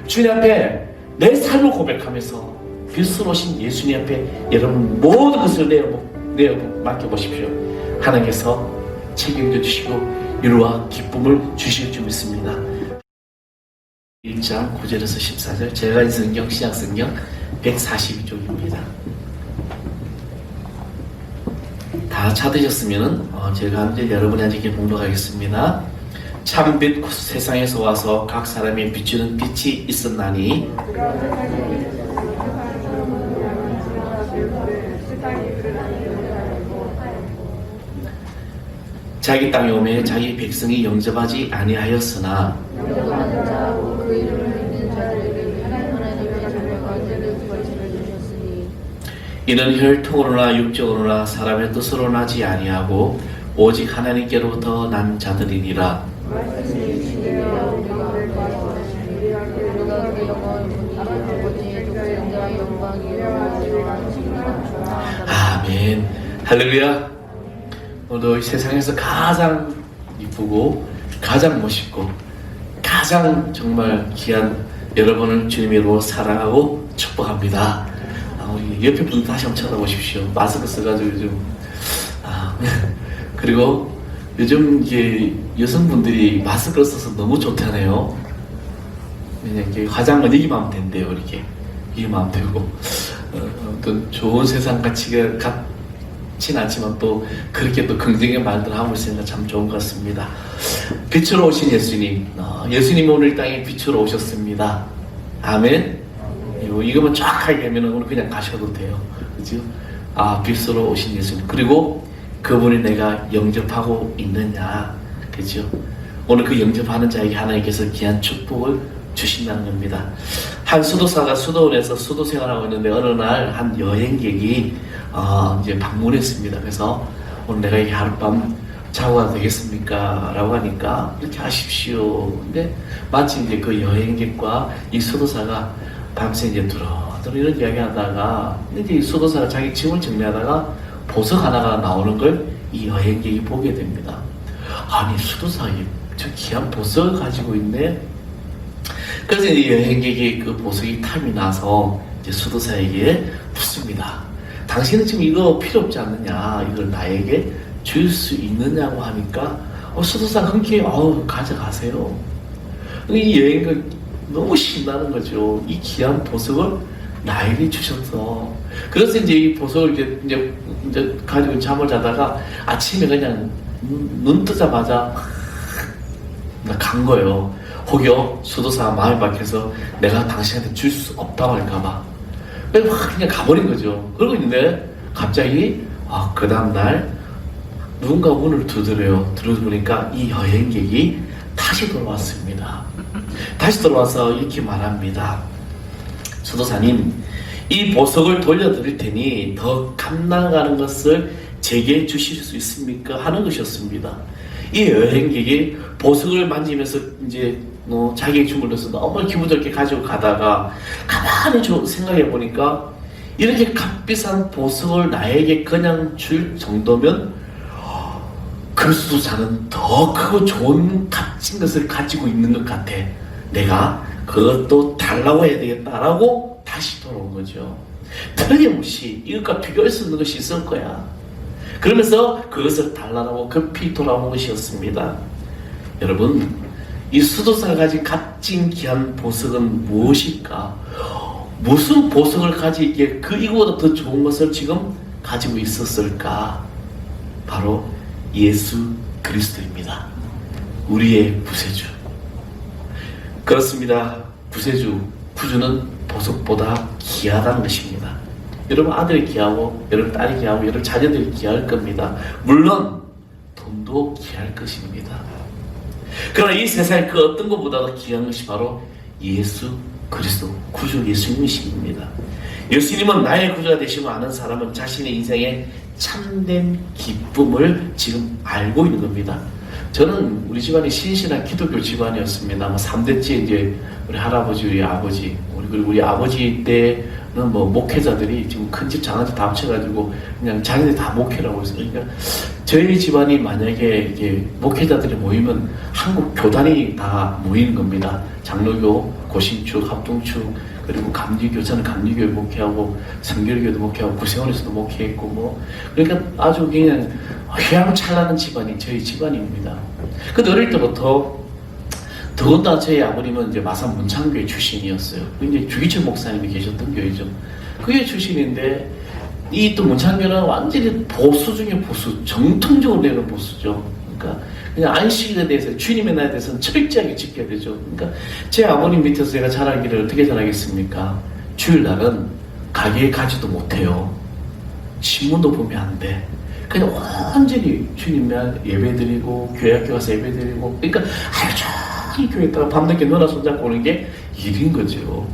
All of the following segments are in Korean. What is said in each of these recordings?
주님 앞에 내 삶을 고백하면서 빛으로 오신 예수님 앞에 여러분 모든 것을 내어 맡겨보십시오. 하나님께서 책임져 주시고 위로와 기쁨을 주실 줄 믿습니다. 1장 9절에서 14절 제가 인 성경 신약성경 142쪽입니다. 다 찾으셨으면 제가 이제 여러분이 함께 봉독하겠습니다. 참빛 세상에서 와서 각 사람이 비추는 빛이 있었나니 자기 땅에 오매 자기 백성이 영접하지 아니하였으나 이는 혈통으로나 육적으로나 사람의 뜻으로 나지 아니하고 오직 하나님께로부터 난 자들이니라. 아멘. 할렐루야. 오늘도 세상에서 가장 이쁘고 가장 멋있고 가장 정말 귀한 여러분을 주님의 이름으로 사랑하고 축복합니다. 옆에 분 다시 한번 쳐다보십시오. 마스크 써가지고 요즘 그리고 요즘 이게 여성분들이 마스크를 써서 너무 좋다네요. 그냥 이렇게 화장은 여기만 하면 된대요. 이게만 하면 되고 아무튼 좋은 세상 가치가 같진 않지만 또 그렇게 또 긍정의 말들 하고 있으니까 참 좋은 것 같습니다. 빛으로 오신 예수님, 예수님 오늘 땅에 빛으로 오셨습니다. 아멘. 이거만 쫙 하게 되면 오늘 그냥 가셔도 돼요. 그죠? 빛으로 오신 예수님. 그리고 그분이 내가 영접하고 있느냐. 그죠? 오늘 그 영접하는 자에게 하나님께서 귀한 축복을 주신다는 겁니다. 한 수도사가 수도원에서 수도 생활하고 있는데 어느 날 한 여행객이 이제 방문했습니다. 그래서 오늘 내가 이 하룻밤 자고 가도 되겠습니까? 라고 하니까 이렇게 하십시오. 근데 마치 이제 그 여행객과 이 수도사가 밤새 이제 두러두러 이런 이야기 하다가 이제 이 수도사가 자기 짐을 정리하다가 보석 하나가 나오는 걸 이 여행객이 보게 됩니다. 아니 수도사 저 귀한 보석을 가지고 있네. 그래서 이 여행객이 그 보석이 탐이 나서 이제 수도사에게 묻습니다. 당신은 지금 이거 필요 없지 않느냐? 이걸 나에게 줄 수 있느냐고 하니까 수도사가 흔쾌히 가져가세요. 이 여행객 너무 신나는 거죠. 이 귀한 보석을 나에게 주셨어. 그래서 이제 이 보석을 이제 가지고 잠을 자다가 아침에 그냥 눈 뜨자마자 간 거예요. 혹여 수도사가 마음이 박혀서 내가 당신한테 줄 수 없다고 할까봐. 그래서 그냥 가버린 거죠. 그러고 있는데 갑자기 그 다음날 누군가 문을 두드려요. 들어보니까 이 여행객이 다시 돌아왔습니다. 다시 돌아와서 이렇게 말합니다. 수도사님, 이 보석을 돌려드릴 테니 더 값나가는 것을 제게 주실 수 있습니까? 하는 것이었습니다. 이 여행객이 보석을 만지면서 이제 자기의 주물러서 너무 기분 좋게 가지고 가다가 가만히 생각해 보니까 이렇게 값비싼 보석을 나에게 그냥 줄 정도면 그 수도사는 더 크고 좋은 값진 것을 가지고 있는 것 같아. 내가 그것도 달라고 해야 되겠다라고 다시 돌아온 거죠. 틀림없이 이것과 비교할 수 있는 것이 있을 거야. 그러면서 그것을 달라고 급히 돌아온 것이었습니다. 여러분, 이 수도사가 가진 값진 귀한 보석은 무엇일까? 무슨 보석을 가지기에 이거보다 더 좋은 것을 지금 가지고 있었을까? 바로 예수 그리스도입니다. 우리의 구세주. 그렇습니다. 구주는 보석보다 귀하다는 것입니다. 여러분 아들이 귀하고 여러분 딸이 귀하고 여러분 자녀들이 귀할 겁니다. 물론 돈도 귀할 것입니다. 그러나 이 세상에 그 어떤 것보다도 귀한 것이 바로 예수 그리스도 구주 예수님이십니다. 예수님은 나의 구주가 되시고 아는 사람은 자신의 인생에 참된 기쁨을 지금 알고 있는 겁니다. 저는 우리 집안이 신실한 기독교 집안이었습니다. 3대째 이제 우리 할아버지, 우리 아버지, 그리고 우리 아버지 때 뭐 목회자들이 지금 큰 집 장한 집 다 합쳐가지고 그냥 자기들 다 목회라고 했어요. 그러니까 저희 집안이 만약에 이게 목회자들이 모이면 한국 교단이 다 모이는 겁니다. 장로교, 고신축, 합동축, 그리고 감리교, 저는 감리교에 목회하고 성결교도 목회하고 구세원에서도 목회했고 뭐 그러니까 아주 그냥 휘황찬란한 집안이 저희 집안입니다. 근데 어릴 때부터 더군다나 저희 아버님은 이제 마산 문창교회 출신이었어요. 이제 주기철 목사님이 계셨던 교회죠. 그 교회 출신인데 이 또 문창교회는 완전히 보수 중에 보수, 정통적으로 내는 보수죠. 그러니까 그냥 안식일에 대해서 주님의 날에 대해서는 철저하게 지켜야 되죠. 그러니까 제 아버님 밑에서 제가 자라기를 어떻게 자라겠습니까? 주일날은 가게에 가지도 못해요. 신문도 보면 안 돼. 그냥 완전히 주님 날 예배드리고 교회 학교 가서 예배드리고 그러니까 하루 종일 교회에 있다가 밤늦게 누나 손잡고 오는 게 일인 거죠.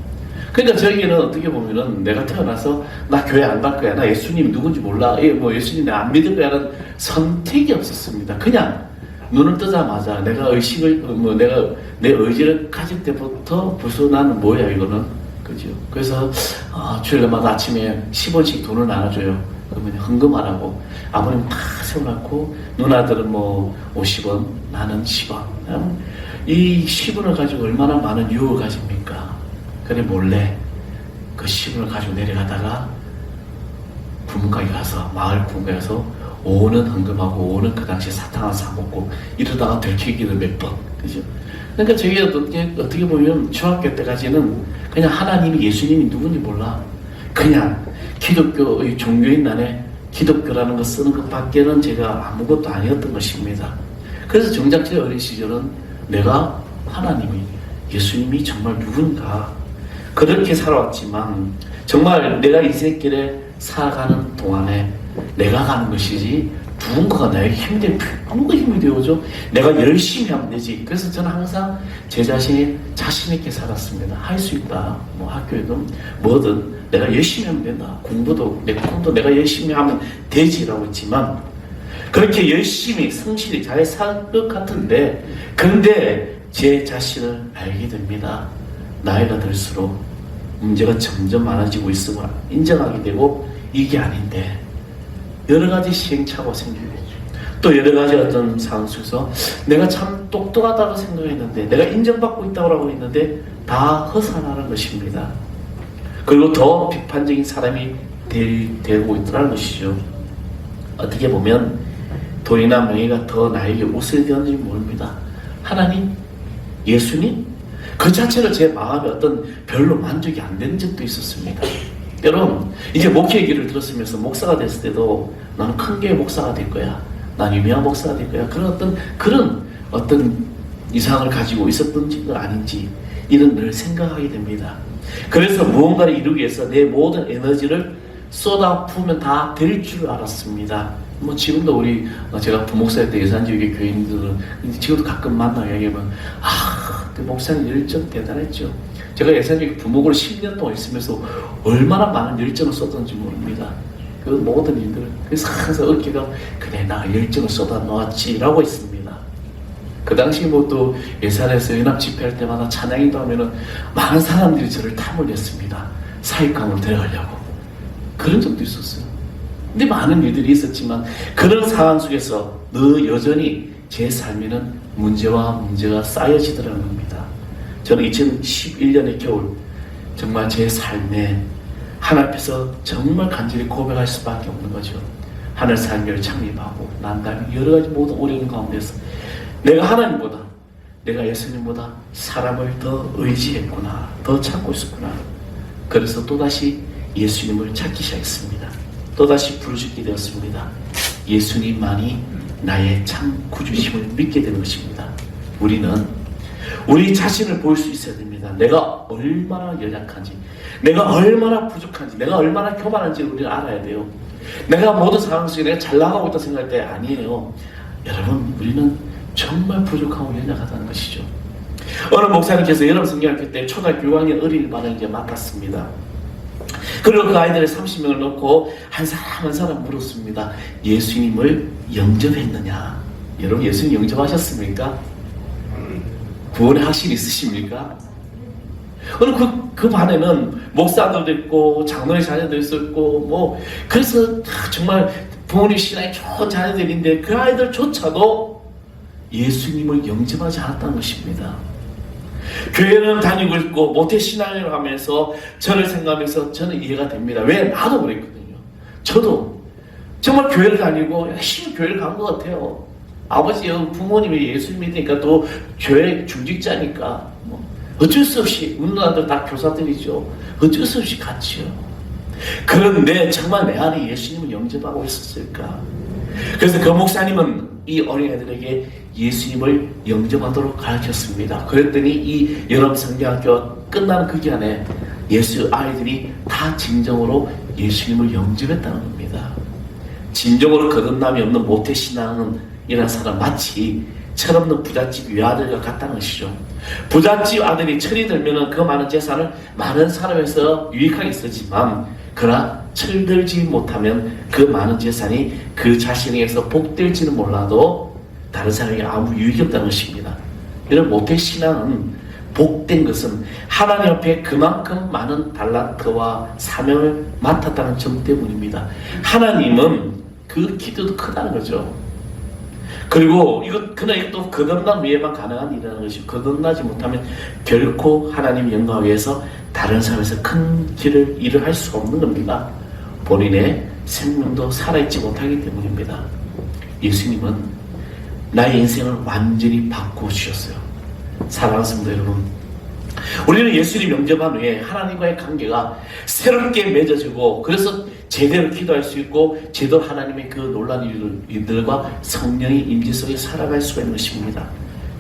그러니까 저에게는 어떻게 보면은 내가 태어나서 나 교회 안 갈 거야, 나 예수님 누군지 몰라, 뭐 예수님 안 믿을 거야 라는 선택이 없었습니다. 그냥 눈을 뜨자마자 내가 의식을 내가 내 의지를 가질 때부터 벌써 나는 뭐야 이거는, 그죠? 그래서 주일마다 아침에 10원씩 돈을 나눠줘요. 그러면 헌금하라고 아버님 다 세워놓고 누나들은 뭐 50원, 나는 10원. 이 10원을 가지고 얼마나 많은 유혹을 가집니까? 그래 몰래 그 10원을 가지고 내려가다가 부문가게 가서 마을 부문가게 가서 5원은 헌금하고 5원은 그 당시에 사탕 하나 사 먹고 이러다가 들키기를 몇 번, 그죠? 그러니까 저게 어떻게 보면 중학교 때까지는 그냥 하나님이 예수님이 누군지 몰라. 그냥 기독교의 종교인 난에 기독교라는 거 쓰는 것밖에는 제가 아무것도 아니었던 것입니다. 그래서 정작 제 어린 시절은 내가 하나님이 예수님이 정말 누군가 그렇게 살아왔지만 정말 내가 인생길에 살아가는 동안에 내가 가는 것이지 누군가가 나에게 힘이 되면 누가 힘이 되어줘? 내가 열심히 하면 되지. 그래서 저는 항상 제 자신이 자신 있게 살았습니다. 할 수 있다. 뭐 학교에든 뭐든 내가 열심히 하면 된다. 공부도 내 꿈도 내가 열심히 하면 되지라고 했지만 그렇게 열심히 성실히 잘 살 것 같은데 그런데 제 자신을 알게 됩니다. 나이가 들수록 문제가 점점 많아지고 있음을 인정하게 되고 이게 아닌데 여러 가지 시행착오가 생기고 또 여러 가지 어떤 상황 속에서 내가 참 똑똑하다고 생각했는데 내가 인정받고 있다고 했는데 다 허사라는 것입니다. 그리고 더 비판적인 사람이 되고 있더라는 것이죠. 어떻게 보면 돈이나 명예가 더 나에게 우선이 되었는지 모릅니다. 하나님, 예수님, 그 자체로 제 마음에 어떤 별로 만족이 안 되는 적도 있었습니다. 여러분, 이제 목회의 길을 들었으면서 목사가 됐을 때도 나는 큰 교회 목사가 될 거야, 난 유명한 목사가 될 거야, 그런 어떤 이상을 가지고 있었던지가 아닌지 이런 늘 생각하게 됩니다. 그래서 무언가를 이루기 위해서 내 모든 에너지를 쏟아부으면 다 될 줄 알았습니다. 뭐 지금도 제가 부목사일 때 예산지역의 교인들은 지금도 가끔 만나요. 얘기하면 그 목사님 열정 대단했죠. 제가 예산지역 부목으로 10년 동안 있으면서 얼마나 많은 열정을 쏟았는지 모릅니다. 그 모든 일들을. 그래서 항상 어깨가 그래 나 열정을 쏟아 놓았지라고 했습니다. 그 당시 뭐 또 예산에서 연합 집회할 때마다 찬양인도 하면은 많은 사람들이 저를 탐을 냈습니다. 사익감으로 데려가려고. 그런 적도 있었어요. 근데 많은 일들이 있었지만 그런 상황 속에서 늘 여전히 제 삶에는 문제가 쌓여지더라는 겁니다. 저는 2011년의 겨울 정말 제 삶에 하나님 앞에서 정말 간절히 고백할 수밖에 없는 거죠. 하늘 삶을 창립하고 난 다음에 여러 가지 모든 어려운 가운데서 내가 하나님보다 내가 예수님보다 사람을 더 의지했구나, 더 찾고 있었구나. 그래서 또다시 예수님을 찾기 시작했습니다. 또다시 부르짖게 되었습니다. 예수님만이 나의 참 구주심을 믿게 되는 것입니다. 우리는 우리 자신을 볼 수 있어야 됩니다. 내가 얼마나 연약한지, 내가 얼마나 부족한지, 내가 얼마나 교만한지 우리는 알아야 돼요. 내가 모든 상황 속에 내가 잘 나가고 있다 생각할 때 아니에요. 여러분, 우리는 정말 부족하고 연약하다는 것이죠. 어느 목사님께서 여러분 성경학교 때 초등학교 6학년 어린이반을 이제 맡았습니다. 그리고 그 아이들을 30명을 놓고 한 사람 한 사람 물었습니다. 예수님을 영접했느냐? 여러분 예수님 영접하셨습니까? 구원의 확신이 있으십니까? 그리고 그 반에는 목사들도 있고 장로의 자녀도 있었고 그래서 정말 부모님 신앙이 좋은 자녀들인데 그 아이들조차도 예수님을 영접하지 않았다는 것입니다. 교회는 다니고 있고 모태신앙을 하면서 저를 생각하면서 저는 이해가 됩니다. 왜? 나도 그랬거든요. 저도 정말 교회를 다니고 열심히 교회를 간 것 같아요. 아버지, 부모님이 예수 믿으니까 또 교회 중직자니까 어쩔 수 없이 우리 누나들 다 교사들이죠. 어쩔 수 없이 갔지요. 그런데 정말 내 안에 예수님을 영접하고 있었을까? 그래서 그 목사님은 이 어린애들에게 예수님을 영접하도록 가르쳤습니다. 그랬더니 이 연합성경학교가 끝나는 그 기간에 예수 아이들이 다 진정으로 예수님을 영접했다는 겁니다. 진정으로 거듭남이 없는 모태신앙이라는 사람 마치 철없는 부잣집 외아들과 같다는 것이죠. 부잣집 아들이 철이 들면 그 많은 재산을 많은 사람에서 유익하게 쓰지만 그러나 철들지 못하면 그 많은 재산이 그 자신에게서 복될지는 몰라도 다른 사람에게 아무 유익이 없다는 것입니다. 이런 모태신앙은 복된 것은 하나님 앞에 그만큼 많은 달란트와 사명을 맡았다는 점 때문입니다. 하나님은 그 기도도 크다는 거죠. 그리고 그러나 이것도 거듭난 위에만 가능한 일이라는 것이, 거듭나지 못하면 결코 하나님 영광을 위해서 다른 사람에서 큰 일을 할 수 없는 겁니다. 본인의 생명도 살아있지 못하기 때문입니다. 예수님은 나의 인생을 완전히 바꾸어주셨어요. 사랑하는 성도 여러분, 우리는 예수님 영접한 후에 하나님과의 관계가 새롭게 맺어지고, 그래서 제대로 기도할 수 있고 제대로 하나님의 그 놀라운 일들과 성령의 임재 속에 살아갈 수가 있는 것입니다.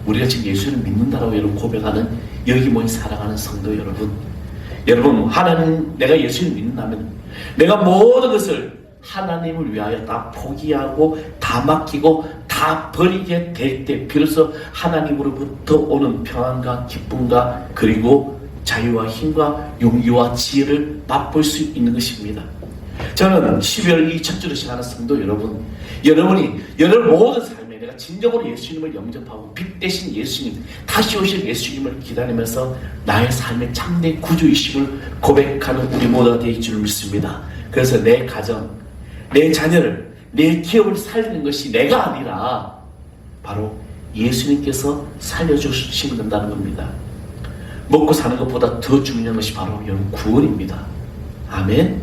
우리가 지금 예수를 믿는다라고 여러분 고백하는 여기 모인 사랑하는 성도 여러분, 하나님, 내가 예수를 믿는다면 내가 모든 것을 하나님을 위하여 다 포기하고 다 맡기고 다 버리게 될 때 비로소 하나님으로부터 오는 평안과 기쁨과 그리고 자유와 힘과 용기와 지혜를 맛볼 수 있는 것입니다. 저는 12월 이 첫 주를 시작하는 성도 여러분이 여러분 모든 삶에 내가 진정으로 예수님을 영접하고 빛 대신 예수님, 다시 오실 예수님을 기다리면서 나의 삶의 참된 구주이심을 고백하는 우리 모두가 되길 줄 믿습니다. 그래서 내 가정, 내 자녀를, 내 기업을 살리는 것이 내가 아니라 바로 예수님께서 살려주시면 된다는 겁니다. 먹고 사는 것보다 더 중요한 것이 바로 여러분 구원입니다. 아멘.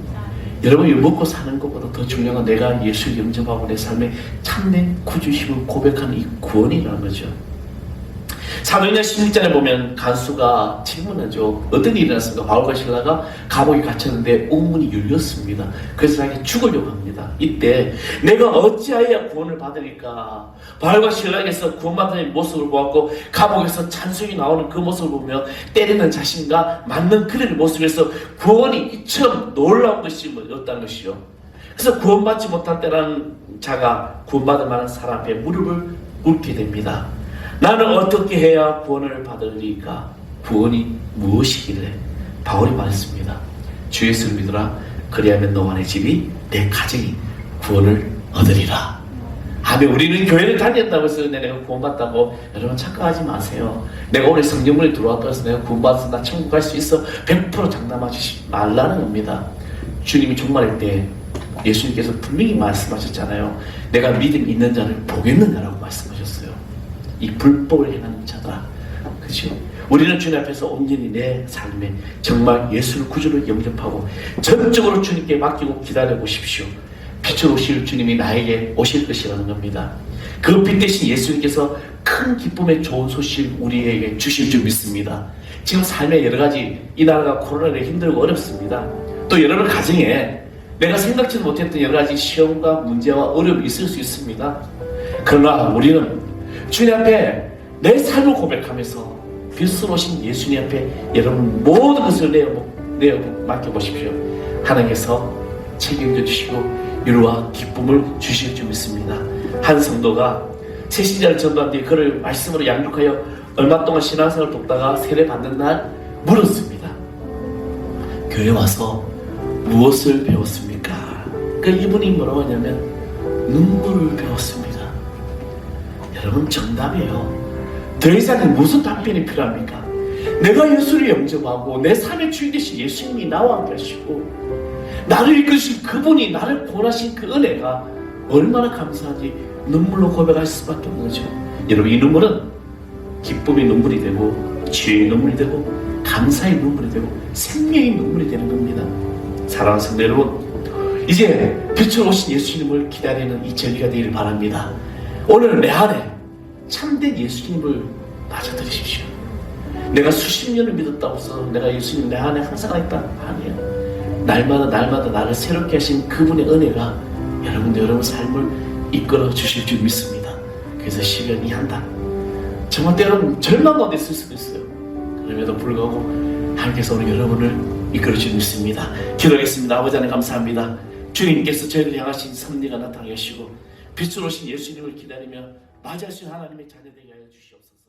여러분이 먹고 사는 것보다 더 중요한 건 내가 예수를 영접하고 내 삶의 참된 구주심을 고백하는 이 구원이라는 거죠. 사도행전 16장에 보면 간수가 질문하죠. 어떤 일이 일어났습니까? 바울과 실라가 감옥에 갇혔는데 옥문이 열렸습니다. 그래서 자기가 죽으려고 합니다. 이때 내가 어찌하여야 구원을 받으리까? 바울과 실라에게서 구원받는 모습을 보았고 감옥에서 찬송이 나오는 그 모습을 보며 때리는 자신과 맞는 그들의 모습에서 구원이 이처럼 놀라운 것이 없다는 것이죠. 그래서 구원받지 못한 때라는 자가 구원받을 만한 사람 앞에 무릎을 꿇게 됩니다. 나는 어떻게 해야 구원을 받으리까? 구원이 무엇이길래? 바울이 말했습니다. 주 예수를 믿으라. 그리하면 너와 내 집이, 내 가정이 구원을 얻으리라. 아멘. 우리는 교회를 다녔다고 해서 내가 구원받다고 여러분 착각하지 마세요. 내가 오늘 성경문에 들어왔다고 해서 내가 구원받아서 나 천국 갈 수 있어 100% 장담하지 말라는 겁니다. 주님이 종말할 때 예수님께서 분명히 말씀하셨잖아요. 내가 믿음 있는 자를 보겠느냐라고 말씀하셨어요. 이 불법을 행하는 자다. 그렇죠? 우리는 주님 앞에서 온전히 내 삶에 정말 예수를 구주로 영접하고 전적으로 주님께 맡기고 기다려 보십시오. 빛으로 오실 주님이 나에게 오실 것이라는 겁니다. 그 빛 대신 예수님께서 큰 기쁨의 좋은 소식 우리에게 주실 줄 믿습니다. 지금 삶에 여러 가지 이 나라가 코로나로 힘들고 어렵습니다. 또 여러분 가정에 내가 생각지도 못했던 여러 가지 시험과 문제와 어려움이 있을 수 있습니다. 그러나 우리는 주님 앞에 내 삶을 고백하면서 빛으로 오신 예수님 앞에 여러분 모든 것을 내어 맡겨보십시오. 하나님께서 책임져 주시고 위로와 기쁨을 주실 줄 믿습니다. 한 성도가 새신자를 전도한 뒤에 그를 말씀으로 양육하여 얼마 동안 신앙생활을 돕다가 세례 받는 날 물었습니다. 교회 와서 무엇을 배웠습니까? 그 이분이 뭐라고 하냐면 눈물을 배웠습니다. 여러분 정답이에요. 더 이상 무슨 답변이 필요합니까? 내가 예수를 영접하고 내 삶의 주인 되신 예수님이 나와 함께 하시고 나를 이끄신 그분이 나를 구원하신 그 은혜가 얼마나 감사한지 눈물로 고백할 수밖에 없는 거죠. 여러분, 이 눈물은 기쁨의 눈물이 되고 지혜의 눈물이 되고 감사의 눈물이 되고 생명의 눈물이 되는 겁니다. 사랑하는 성도 여러분, 이제 빛으로 오신 예수님을 기다리는 이 절기가 되기를 바랍니다. 오늘 내 안에 참된 예수님을 맞아들이십시오. 내가 수십 년을 믿었다고 해서 내가 예수님 내 안에 항상 있다? 아니에요. 날마다 나를 새롭게 하신 그분의 은혜가 여러분 삶을 이끌어 주실 줄 믿습니다. 그래서 12월 이 한 달 정말 때로는 절망 가운데 있을 수도 있어요. 그럼에도 불구하고 하나님께서 오늘 여러분을 이끌어 줄 믿습니다. 기도하겠습니다. 아버지 하나님 감사합니다. 주님께서 저희를 향하신 섭리가 나타나시고 빛으로 오신 예수님을 기다리며 맞이할 수 있는 하나님의 자녀 되게 하여 주시옵소서.